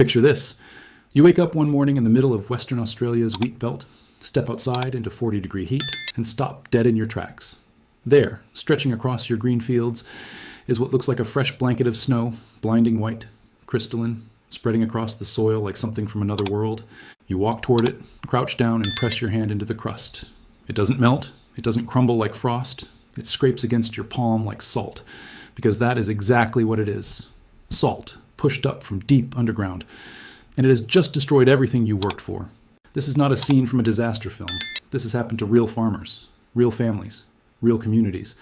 Picture this. You wake up one morning in the middle of Western Australia's wheat belt, step outside into 40-degree heat, and stop dead in your tracks. There, stretching across your green fields, is what looks like a fresh blanket of snow, blinding white, crystalline, spreading across the soil like something from another world. You walk toward it, crouch down, and press your hand into the crust. It doesn't melt, it doesn't crumble like frost, it scrapes against your palm like salt, because that is exactly what it is. Salt, pushed up from deep underground. And it has just destroyed everything you worked for. This is not a scene from a disaster film. This has happened to real farmers, real families, real communities.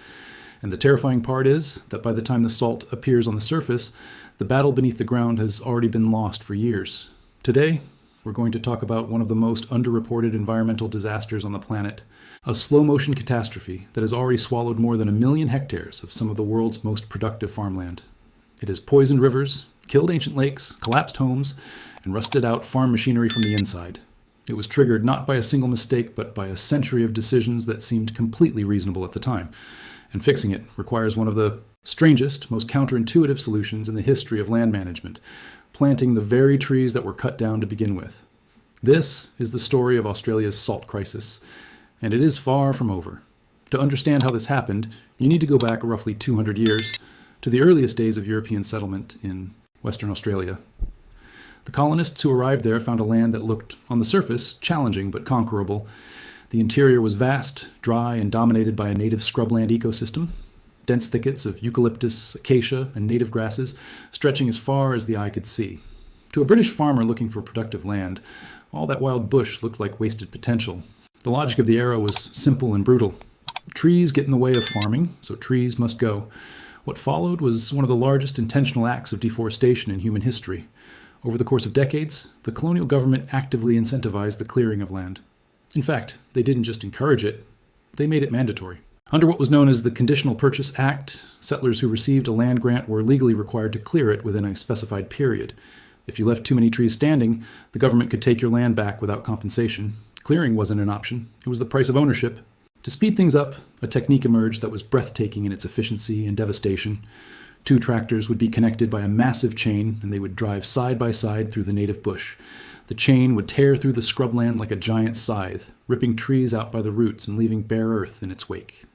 And the terrifying part is that by the time the salt appears on the surface, the battle beneath the ground has already been lost for years. Today, we're going to talk about one of the most underreported environmental disasters on the planet, a slow-motion catastrophe that has already swallowed more than 1 million hectares of some of the world's most productive farmland. It has poisoned rivers, killed ancient lakes, collapsed homes, and rusted out farm machinery from the inside. It was triggered not by a single mistake, but by a century of decisions that seemed completely reasonable at the time. And fixing it requires one of the strangest, most counterintuitive solutions in the history of land management, planting the very trees that were cut down to begin with. This is the story of Australia's salt crisis, and it is far from over. To understand how this happened, you need to go back roughly 200 years to the earliest days of European settlement in Western Australia. The colonists who arrived there found a land that looked, on the surface, challenging but conquerable. The interior was vast, dry, and dominated by a native scrubland ecosystem, dense thickets of eucalyptus, acacia, and native grasses stretching as far as the eye could see. To a British farmer looking for productive land, all that wild bush looked like wasted potential. The logic of the era was simple and brutal. Trees get in the way of farming, so trees must go. What followed was one of the largest intentional acts of deforestation in human history. Over the course of decades, the colonial government actively incentivized the clearing of land. In fact, they didn't just encourage it, they made it mandatory. Under what was known as the Conditional Purchase Act, settlers who received a land grant were legally required to clear it within a specified period. If you left too many trees standing, the government could take your land back without compensation. Clearing wasn't an option, it was the price of ownership. To speed things up, a technique emerged that was breathtaking in its efficiency and devastation. 2 tractors would be connected by a massive chain, and they would drive side by side through the native bush. The chain would tear through the scrubland like a giant scythe, ripping trees out by the roots and leaving bare earth in its wake.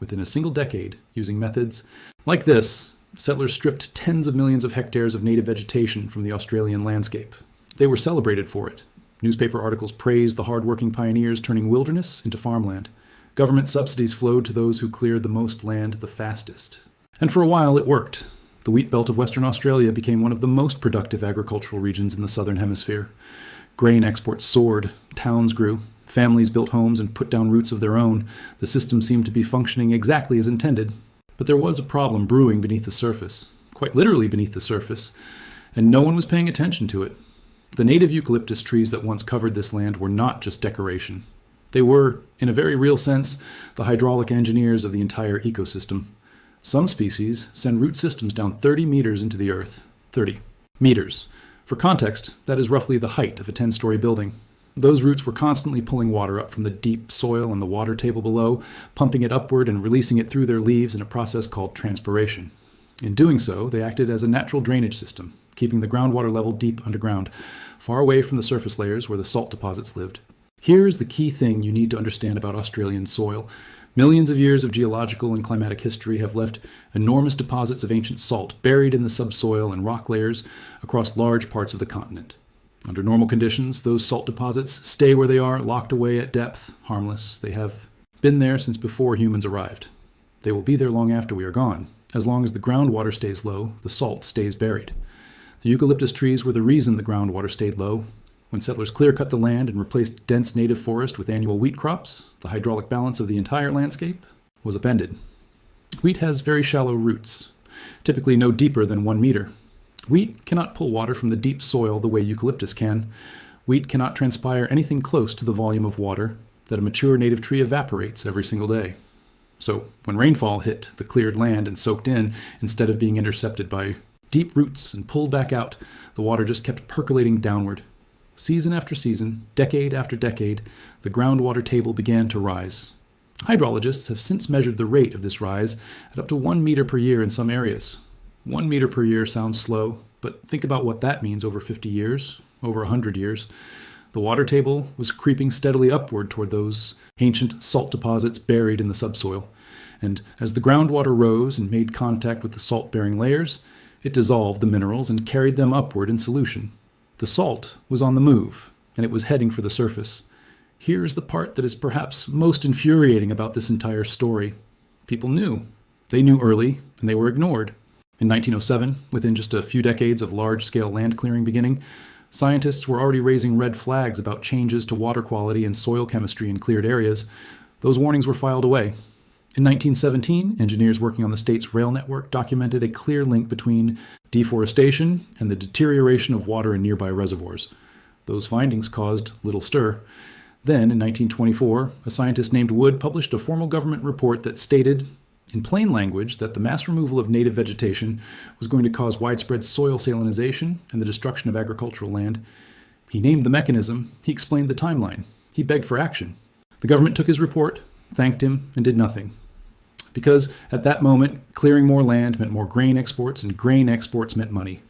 Within a single decade, using methods like this, settlers stripped tens of millions of hectares of native vegetation from the Australian landscape. They were celebrated for it. Newspaper articles praised the hard-working pioneers turning wilderness into farmland. Government subsidies flowed to those who cleared the most land the fastest. And for a while, it worked. The wheat belt of Western Australia became one of the most productive agricultural regions in the Southern Hemisphere. Grain exports soared, towns grew, families built homes and put down roots of their own. The system seemed to be functioning exactly as intended. But there was a problem brewing beneath the surface, quite literally beneath the surface, and no one was paying attention to it. The native eucalyptus trees that once covered this land were not just decoration. They were, in a very real sense, the hydraulic engineers of the entire ecosystem. Some species send root systems down 30 meters into the earth. 30 meters. For context, that is roughly the height of a 10-story building. Those roots were constantly pulling water up from the deep soil and the water table below, pumping it upward and releasing it through their leaves in a process called transpiration. In doing so, they acted as a natural drainage system, keeping the groundwater level deep underground, far away from the surface layers where the salt deposits lived. Here's the key thing you need to understand about Australian soil. Millions of years of geological and climatic history have left enormous deposits of ancient salt buried in the subsoil and rock layers across large parts of the continent. Under normal conditions, those salt deposits stay where they are, locked away at depth, harmless. They have been there since before humans arrived. They will be there long after we are gone. As long as the groundwater stays low, the salt stays buried. The eucalyptus trees were the reason the groundwater stayed low. When settlers clear-cut the land and replaced dense native forest with annual wheat crops, the hydraulic balance of the entire landscape was upended. Wheat has very shallow roots, typically no deeper than 1 meter. Wheat cannot pull water from the deep soil the way eucalyptus can. Wheat cannot transpire anything close to the volume of water that a mature native tree evaporates every single day. So when rainfall hit the cleared land and soaked in, instead of being intercepted by deep roots and pulled back out, the water just kept percolating downward. Season after season, decade after decade, the groundwater table began to rise. Hydrologists have since measured the rate of this rise at up to 1 meter per year in some areas. 1 meter per year sounds slow, But think about what that means over 50 years, over 100 years. The water table was creeping steadily upward toward those ancient salt deposits buried in the subsoil. And as the groundwater rose and made contact with the salt-bearing layers, it dissolved the minerals and carried them upward in solution. The salt was on the move, and it was heading for the surface. Here's the part that is perhaps most infuriating about this entire story. People knew. They knew early, and they were ignored. In 1907, within just a few decades of large-scale land clearing beginning, scientists were already raising red flags about changes to water quality and soil chemistry in cleared areas. Those warnings were filed away. In 1917, engineers working on the state's rail network documented a clear link between deforestation and the deterioration of water in nearby reservoirs. Those findings caused little stir. Then, in 1924, a scientist named Wood published a formal government report that stated, in plain language, that the mass removal of native vegetation was going to cause widespread soil salinization and the destruction of agricultural land. He named the mechanism, he explained the timeline, he begged for action. The government took his report, thanked him, and did nothing. Because at that moment, clearing more land meant more grain exports, and grain exports meant money.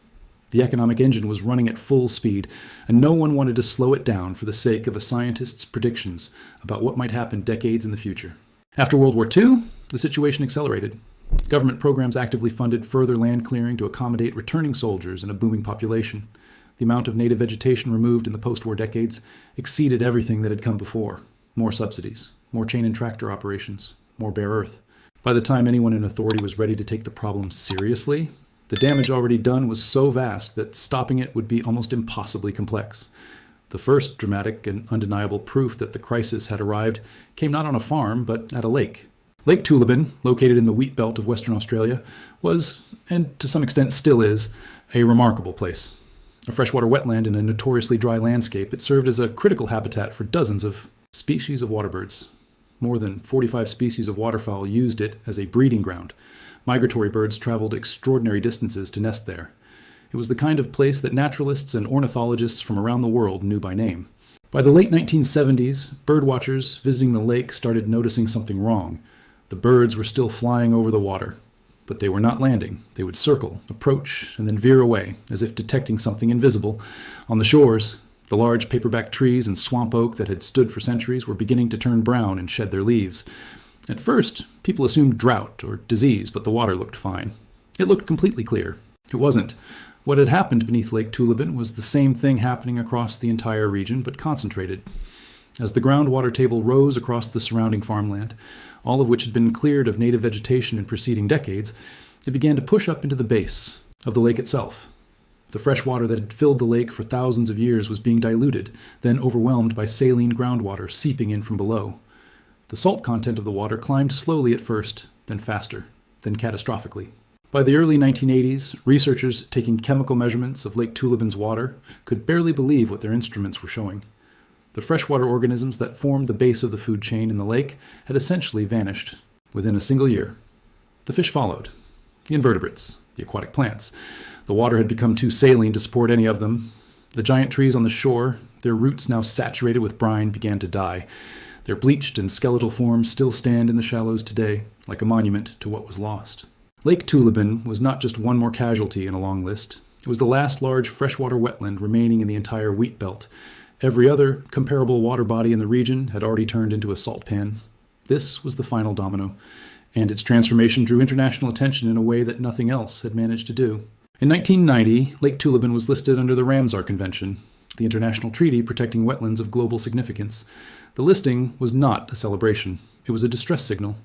The economic engine was running at full speed, and no one wanted to slow it down for the sake of a scientist's predictions about what might happen decades in the future. After World War II, the situation accelerated. Government programs actively funded further land clearing to accommodate returning soldiers and a booming population. The amount of native vegetation removed in the post-war decades exceeded everything that had come before. More subsidies, more chain and tractor operations, more bare earth. By the time anyone in authority was ready to take the problem seriously, the damage already done was so vast that stopping it would be almost impossibly complex. The first dramatic and undeniable proof that the crisis had arrived came not on a farm, but at a lake. Lake Toolibin, located in the wheat belt of Western Australia, was, and to some extent still is, a remarkable place. A freshwater wetland in a notoriously dry landscape, it served as a critical habitat for dozens of species of waterbirds. More than 45 species of waterfowl used it as a breeding ground. Migratory birds traveled extraordinary distances to nest there. It was the kind of place that naturalists and ornithologists from around the world knew by name. By the late 1970s, birdwatchers visiting the lake started noticing something wrong. The birds were still flying over the water, but they were not landing. They would circle, approach, and then veer away, as if detecting something invisible. On the shores, the large paperback trees and swamp oak that had stood for centuries were beginning to turn brown and shed their leaves. At first, people assumed drought or disease, but the water looked fine. It looked completely clear. It wasn't. What had happened beneath Lake Toolibin was the same thing happening across the entire region, but concentrated. As the groundwater table rose across the surrounding farmland, all of which had been cleared of native vegetation in preceding decades, it began to push up into the base of the lake itself. The fresh water that had filled the lake for thousands of years was being diluted, then overwhelmed by saline groundwater seeping in from below. The salt content of the water climbed slowly at first, then faster, then catastrophically. By the early 1980s, researchers taking chemical measurements of Lake Toolibin's water could barely believe what their instruments were showing. The freshwater organisms that formed the base of the food chain in the lake had essentially vanished within a single year. The fish followed, the invertebrates, the aquatic plants. The water had become too saline to support any of them. The giant trees on the shore, their roots now saturated with brine, began to die. Their bleached and skeletal forms still stand in the shallows today, like a monument to what was lost. Lake Toolibin was not just one more casualty in a long list. It was the last large freshwater wetland remaining in the entire wheat belt. Every other comparable water body in the region had already turned into a salt pan. This was the final domino, and its transformation drew international attention in a way that nothing else had managed to do. In 1990, Lake Toolibin was listed under the Ramsar Convention, the international treaty protecting wetlands of global significance. The listing was not a celebration. It was a distress signal.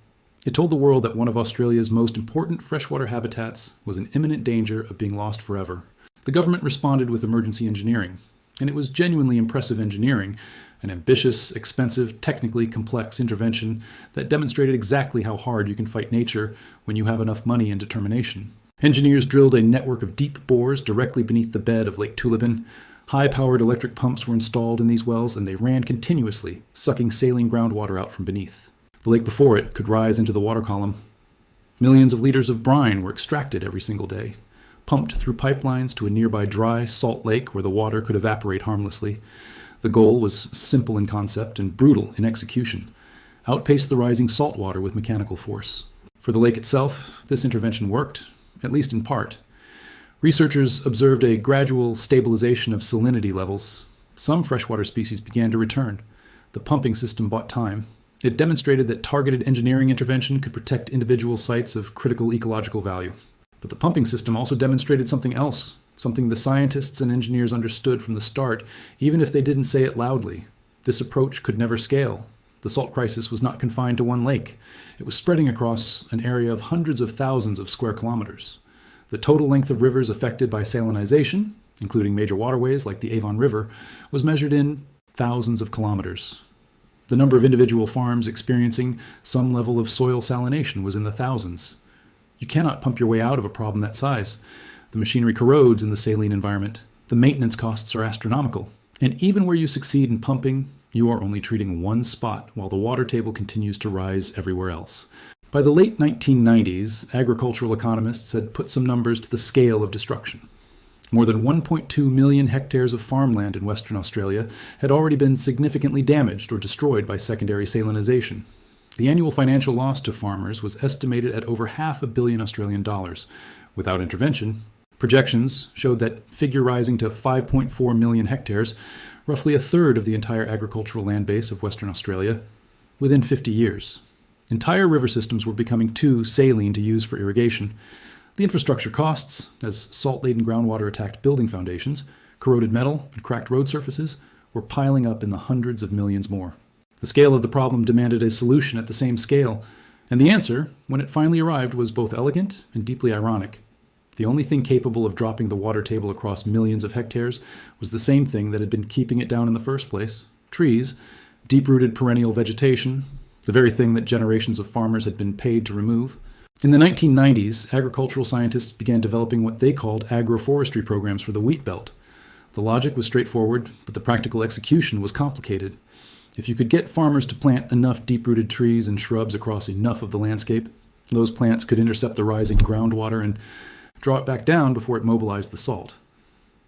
It told the world that one of Australia's most important freshwater habitats was in imminent danger of being lost forever. The government responded with emergency engineering, and it was genuinely impressive engineering, an ambitious, expensive, technically complex intervention that demonstrated exactly how hard you can fight nature when you have enough money and determination. Engineers drilled a network of deep bores directly beneath the bed of Lake Toolibin. High-powered electric pumps were installed in these wells, and they ran continuously, sucking saline groundwater out from beneath. The lake before it could rise into the water column. Millions of liters of brine were extracted every single day, pumped through pipelines to a nearby dry salt lake where the water could evaporate harmlessly. The goal was simple in concept and brutal in execution: outpace the rising salt water with mechanical force. For the lake itself, this intervention worked, at least in part. Researchers observed a gradual stabilization of salinity levels. Some freshwater species began to return. The pumping system bought time. It demonstrated that targeted engineering intervention could protect individual sites of critical ecological value. But the pumping system also demonstrated something else, something the scientists and engineers understood from the start, even if they didn't say it loudly. This approach could never scale. The salt crisis was not confined to one lake. It was spreading across an area of hundreds of thousands of square kilometers. The total length of rivers affected by salinization, including major waterways like the Avon River, was measured in thousands of kilometers. The number of individual farms experiencing some level of soil salination was in the thousands. You cannot pump your way out of a problem that size. The machinery corrodes in the saline environment. The maintenance costs are astronomical. And even where you succeed in pumping, you are only treating one spot while the water table continues to rise everywhere else. By the late 1990s, agricultural economists had put some numbers to the scale of destruction. More than 1.2 million hectares of farmland in Western Australia had already been significantly damaged or destroyed by secondary salinization. The annual financial loss to farmers was estimated at over $500 million Australian dollars. Without intervention, projections showed that figure rising to 5.4 million hectares, roughly a third of the entire agricultural land base of Western Australia, within 50 years. Entire river systems were becoming too saline to use for irrigation. The infrastructure costs, as salt-laden groundwater attacked building foundations, corroded metal, and cracked road surfaces, were piling up in the hundreds of millions more. The scale of the problem demanded a solution at the same scale, and the answer, when it finally arrived, was both elegant and deeply ironic. The only thing capable of dropping the water table across millions of hectares was the same thing that had been keeping it down in the first place: trees, deep-rooted perennial vegetation, the very thing that generations of farmers had been paid to remove. In the 1990s, agricultural scientists began developing what they called agroforestry programs for the wheat belt. The logic was straightforward, but the practical execution was complicated. If you could get farmers to plant enough deep-rooted trees and shrubs across enough of the landscape, those plants could intercept the rising groundwater and draw it back down before it mobilized the salt.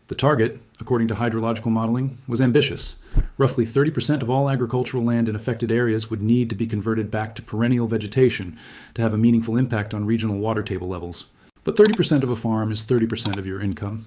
The target, according to hydrological modeling, was ambitious. Roughly 30% of all agricultural land in affected areas would need to be converted back to perennial vegetation to have a meaningful impact on regional water table levels. But 30% of a farm is 30% of your income.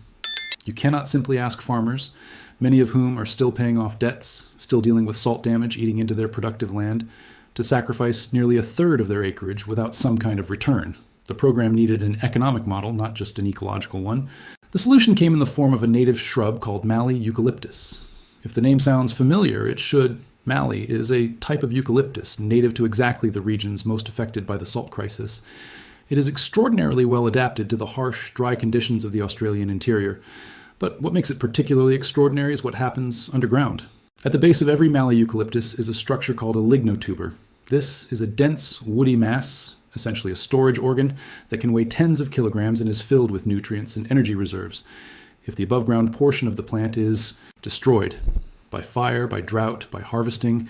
You cannot simply ask farmers, many of whom are still paying off debts, still dealing with salt damage eating into their productive land, to sacrifice nearly a third of their acreage without some kind of return. The program needed an economic model, not just an ecological one. The solution came in the form of a native shrub called Mallee eucalyptus. If the name sounds familiar, it should. Mallee is a type of eucalyptus native to exactly the regions most affected by the salt crisis. It is extraordinarily well adapted to the harsh, dry conditions of the Australian interior. But what makes it particularly extraordinary is what happens underground. At the base of every Mallee eucalyptus is a structure called a lignotuber. This is a dense, woody mass, essentially a storage organ, that can weigh tens of kilograms and is filled with nutrients and energy reserves. If the above-ground portion of the plant is destroyed by fire, by drought, by harvesting,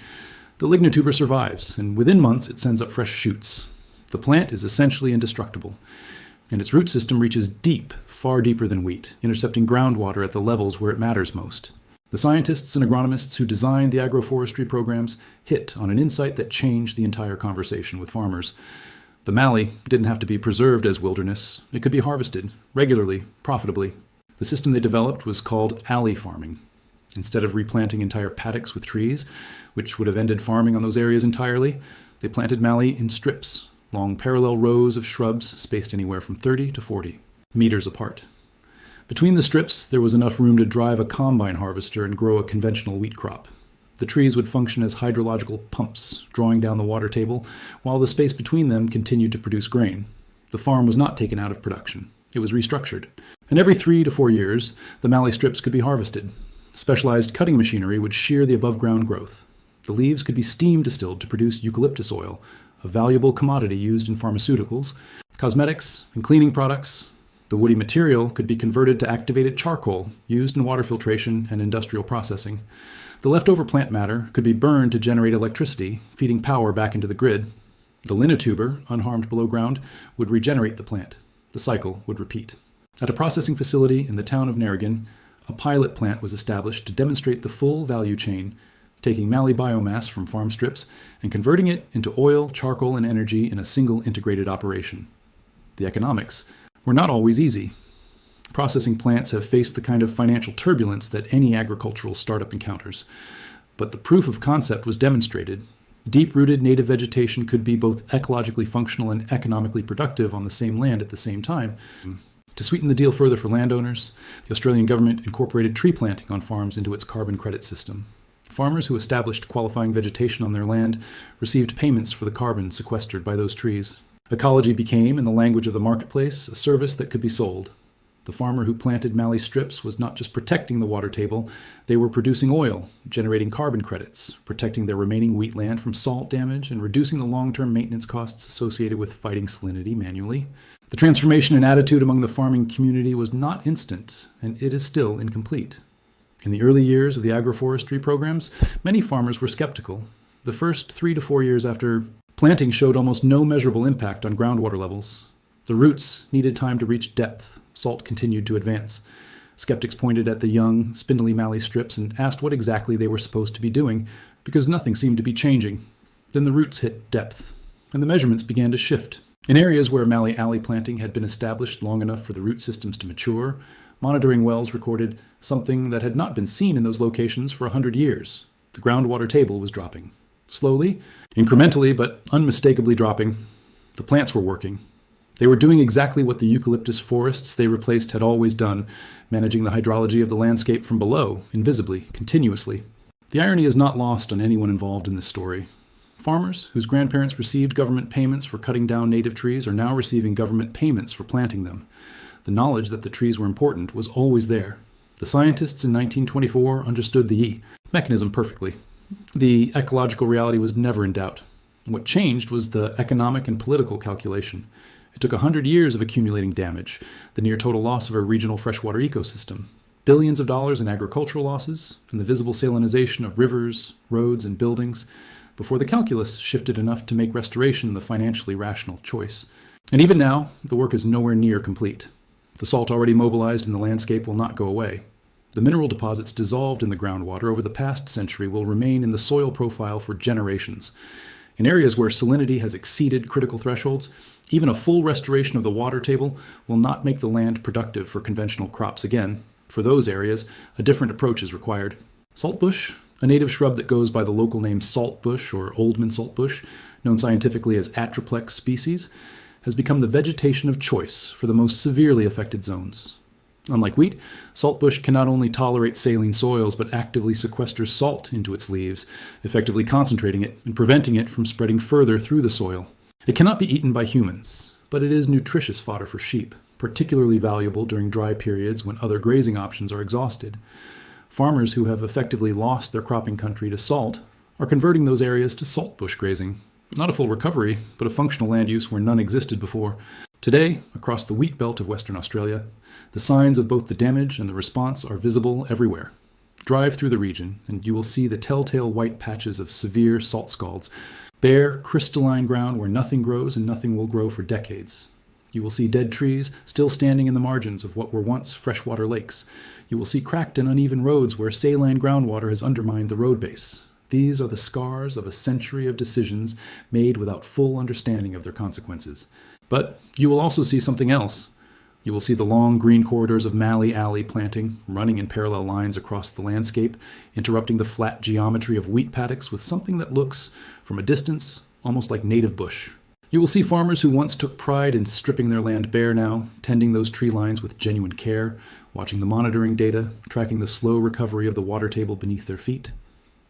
the lignotuber survives, and within months it sends up fresh shoots. The plant is essentially indestructible, and its root system reaches deep, far deeper than wheat, intercepting groundwater at the levels where it matters most. The scientists and agronomists who designed the agroforestry programs hit on an insight that changed the entire conversation with farmers. The Mallee didn't have to be preserved as wilderness. It could be harvested, regularly, profitably. The system they developed was called alley farming. Instead of replanting entire paddocks with trees, which would have ended farming on those areas entirely, they planted Mallee in strips, long parallel rows of shrubs spaced anywhere from 30 to 40 meters apart. Between the strips, there was enough room to drive a combine harvester and grow a conventional wheat crop. The trees would function as hydrological pumps, drawing down the water table, while the space between them continued to produce grain. The farm was not taken out of production. It was restructured. And every 3 to 4 years, the Mallee strips could be harvested. Specialized cutting machinery would shear the above-ground growth. The leaves could be steam distilled to produce eucalyptus oil, a valuable commodity used in pharmaceuticals, cosmetics, and cleaning products. The woody material could be converted to activated charcoal, used in water filtration and industrial processing. The leftover plant matter could be burned to generate electricity, feeding power back into the grid. The lignotuber, unharmed below ground, would regenerate the plant. The cycle would repeat. At a processing facility in the town of Narrogin, a pilot plant was established to demonstrate the full value chain, taking Mallee biomass from farm strips and converting it into oil, charcoal, and energy in a single integrated operation. The economics were not always easy. Processing plants have faced the kind of financial turbulence that any agricultural startup encounters. But the proof of concept was demonstrated. Deep-rooted native vegetation could be both ecologically functional and economically productive on the same land at the same time. To sweeten the deal further for landowners, the Australian government incorporated tree planting on farms into its carbon credit system. Farmers who established qualifying vegetation on their land received payments for the carbon sequestered by those trees. Ecology became, in the language of the marketplace, a service that could be sold. The farmer who planted mallee strips was not just protecting the water table, they were producing oil, generating carbon credits, protecting their remaining wheat land from salt damage, and reducing the long-term maintenance costs associated with fighting salinity manually. The transformation in attitude among the farming community was not instant, and it is still incomplete. In the early years of the agroforestry programs, many farmers were skeptical. The first 3 to 4 years after planting showed almost no measurable impact on groundwater levels. The roots needed time to reach depth. Salt continued to advance. Skeptics pointed at the young, spindly mallee strips and asked what exactly they were supposed to be doing, because nothing seemed to be changing. Then the roots hit depth, and the measurements began to shift. In areas where mallee alley planting had been established long enough for the root systems to mature, monitoring wells recorded something that had not been seen in those locations for 100 years. The groundwater table was dropping. Slowly, incrementally, but unmistakably dropping. The plants were working. They were doing exactly what the eucalyptus forests they replaced had always done, managing the hydrology of the landscape from below, invisibly, continuously. The irony is not lost on anyone involved in this story. Farmers, whose grandparents received government payments for cutting down native trees, are now receiving government payments for planting them. The knowledge that the trees were important was always there. The scientists in 1924 understood the mechanism perfectly. The ecological reality was never in doubt. What changed was the economic and political calculation. It took 100 years of accumulating damage, the near total loss of a regional freshwater ecosystem, billions of dollars in agricultural losses, and the visible salinization of rivers, roads, and buildings, before the calculus shifted enough to make restoration the financially rational choice. And even now, the work is nowhere near complete. The salt already mobilized in the landscape will not go away. The mineral deposits dissolved in the groundwater over the past century will remain in the soil profile for generations. In areas where salinity has exceeded critical thresholds, even a full restoration of the water table will not make the land productive for conventional crops again. For those areas, a different approach is required. Saltbush, a native shrub that goes by the local name saltbush or Oldman saltbush, known scientifically as Atriplex species, has become the vegetation of choice for the most severely affected zones. Unlike wheat, saltbush can not only tolerate saline soils but actively sequesters salt into its leaves, effectively concentrating it and preventing it from spreading further through the soil. It cannot be eaten by humans, but it is nutritious fodder for sheep, particularly valuable during dry periods when other grazing options are exhausted. Farmers who have effectively lost their cropping country to salt are converting those areas to saltbush grazing. Not a full recovery, but a functional land use where none existed before. Today, across the wheat belt of Western Australia, the signs of both the damage and the response are visible everywhere. Drive through the region, and you will see the telltale white patches of severe salt scalds, bare, crystalline ground where nothing grows and nothing will grow for decades. You will see dead trees still standing in the margins of what were once freshwater lakes. You will see cracked and uneven roads where saline groundwater has undermined the road base. These are the scars of a century of decisions made without full understanding of their consequences. But you will also see something else. You will see the long green corridors of mallee alley planting running in parallel lines across the landscape, interrupting the flat geometry of wheat paddocks with something that looks, from a distance, almost like native bush. You will see farmers who once took pride in stripping their land bare now, tending those tree lines with genuine care, watching the monitoring data, tracking the slow recovery of the water table beneath their feet.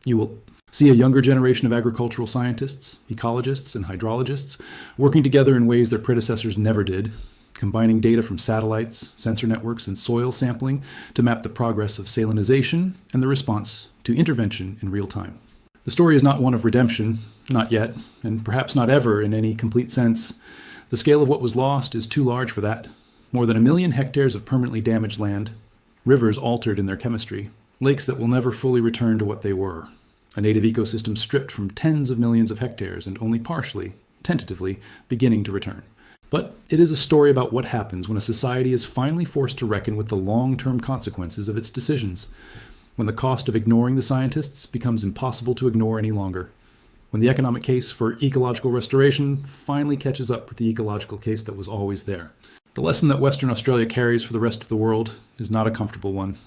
You will see a younger generation of agricultural scientists, ecologists, and hydrologists working together in ways their predecessors never did, combining data from satellites, sensor networks, and soil sampling to map the progress of salinization and the response to intervention in real time. The story is not one of redemption, not yet, and perhaps not ever in any complete sense. The scale of what was lost is too large for that. More than 1 million hectares of permanently damaged land, rivers altered in their chemistry, lakes that will never fully return to what they were, a native ecosystem stripped from tens of millions of hectares and only partially, tentatively, beginning to return. But it is a story about what happens when a society is finally forced to reckon with the long-term consequences of its decisions, when the cost of ignoring the scientists becomes impossible to ignore any longer, when the economic case for ecological restoration finally catches up with the ecological case that was always there. The lesson that Western Australia carries for the rest of the world is not a comfortable one.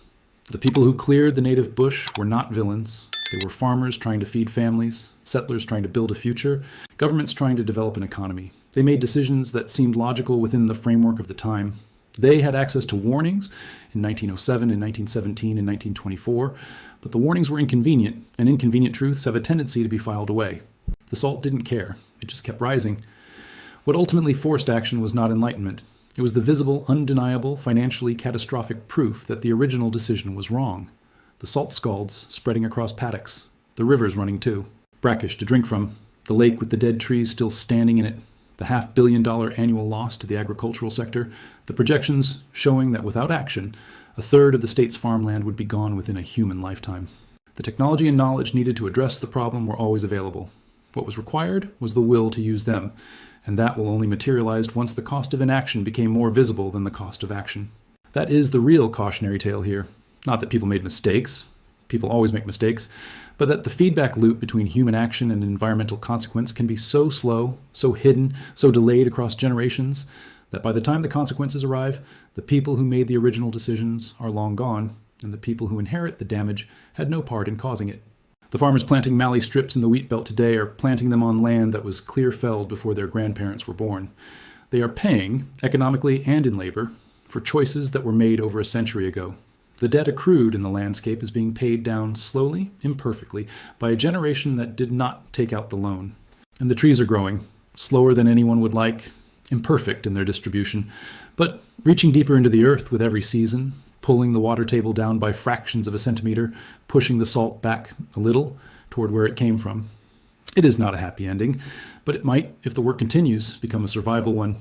The people who cleared the native bush were not villains. They were farmers trying to feed families, settlers trying to build a future, governments trying to develop an economy. They made decisions that seemed logical within the framework of the time. They had access to warnings in 1907, in 1917, and 1924, but the warnings were inconvenient, and inconvenient truths have a tendency to be filed away. The salt didn't care. It just kept rising. What ultimately forced action was not enlightenment. It was the visible, undeniable, financially catastrophic proof that the original decision was wrong. The salt scalds spreading across paddocks, the rivers running too, brackish to drink from, the lake with the dead trees still standing in it, the $500 million annual loss to the agricultural sector, the projections showing that without action, a third of the state's farmland would be gone within a human lifetime. The technology and knowledge needed to address the problem were always available. What was required was the will to use them, and that will only materialize once the cost of inaction became more visible than the cost of action. That is the real cautionary tale here. Not that people made mistakes. People always make mistakes. But that the feedback loop between human action and environmental consequence can be so slow, so hidden, so delayed across generations, that by the time the consequences arrive, the people who made the original decisions are long gone, and the people who inherit the damage had no part in causing it. The farmers planting mallee strips in the wheat belt today are planting them on land that was clear-felled before their grandparents were born. They are paying, economically and in labor, for choices that were made over a century ago. The debt accrued in the landscape is being paid down slowly, imperfectly, by a generation that did not take out the loan. And the trees are growing, slower than anyone would like, imperfect in their distribution, but reaching deeper into the earth with every season, pulling the water table down by fractions of a centimeter, pushing the salt back a little toward where it came from. It is not a happy ending, but it might, if the work continues, become a survival one.